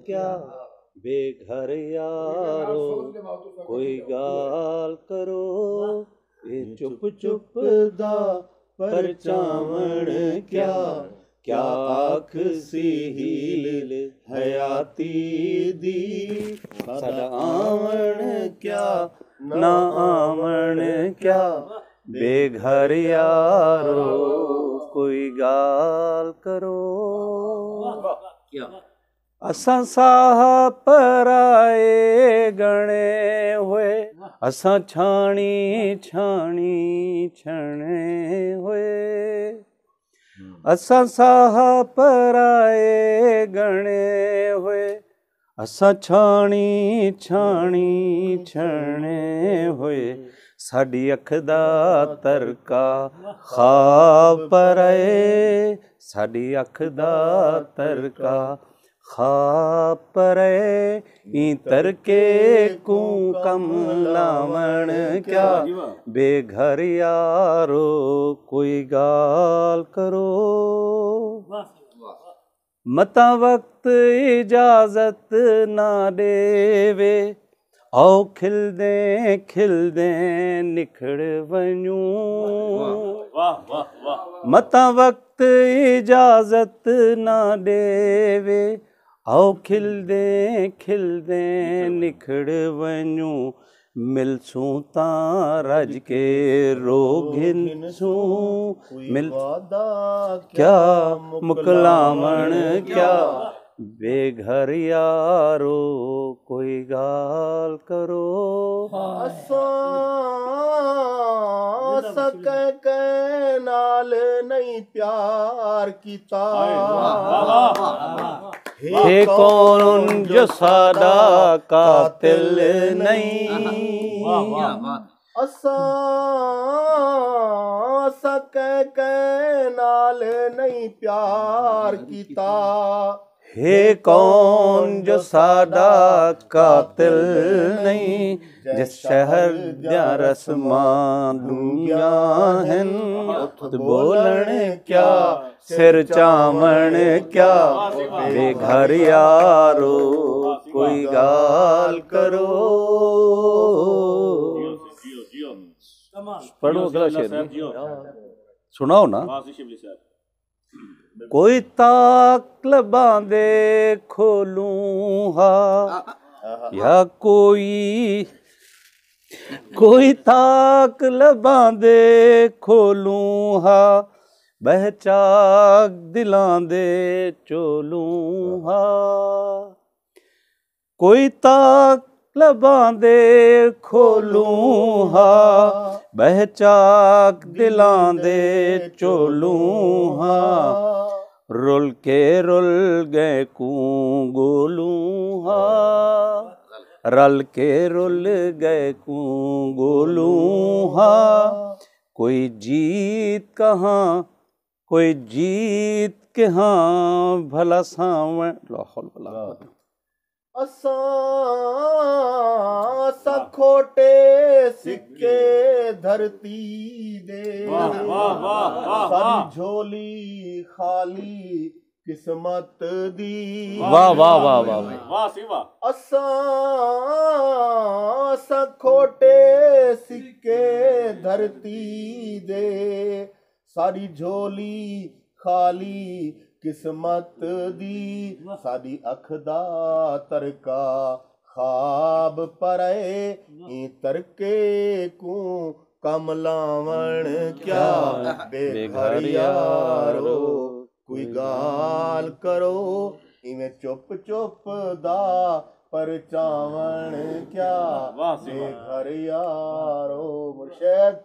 क्या बेघर यारो कोई गाल करो ये चुप चुप दा परचावण क्या क्या आख सी हील हयाती दी साडा आवण क्या ना आवण क्या बेघर यारो कोई गाल करो असां साह पराए गणे हुए असां छाणी छाणी छणे हुए असां साह पराए गणे हुए असां छाणी छाणी छणे हुए साडी अख दा तरका ख्वाब पराए साडी अख दा तरका ख्वाब पराए ई तरके कू कम लावण क्या बेघर यारो कोई गाल करो मता वक्त इजाजत ना देवे औ खिलदे निखड़ वञूं मता वक्त इजाजत ना देवे औ खिलदे निखड़ वञूं मिलसूं तां रज के रोगिनसूं मिल क्या मुकलामण क्या बेघर यारो कोई गाल करो सके नाल नहीं प्यार कीता हे कौन जो सादा कातिल नहीं सके नाल नहीं प्यार कीता हे कौन जो सादा कातिल नहीं जिस शहर दियां रस्मां दूंगियां हन उत बोलण क्या सिर चावण क्या बेघर यारो कोई गाल करो पढ़ो अगला शेर सुनाओ ना कोई ताक लबांदे खोलूं हा या कोई ताक लबांदे खोलूं हा बहचाक दिलांदे चोलूं हा कोई ताक लबांदे खोलूं हा बहचाक दिलांदे चोलूं हा रुल गए कूं गोलूं हा रल के रुल गए कूं गोलूं हा कोई जीत कहाँ भला सावण लाहौल भला असां खोटे सिक्के धरती दे सारी झोली खाली किस्मत दी वाह वाह वाह वाह असां खोटे सिक्के धरती दे सारी झोली खाली किस्मत दी साडी अख दा तरका ख्वाब पराए ई तरके कू कम लावण क्या बेघर यारो कोई गाल करो इवें चुप चुप दा परचावण क्या बेघर यारो मुर्शद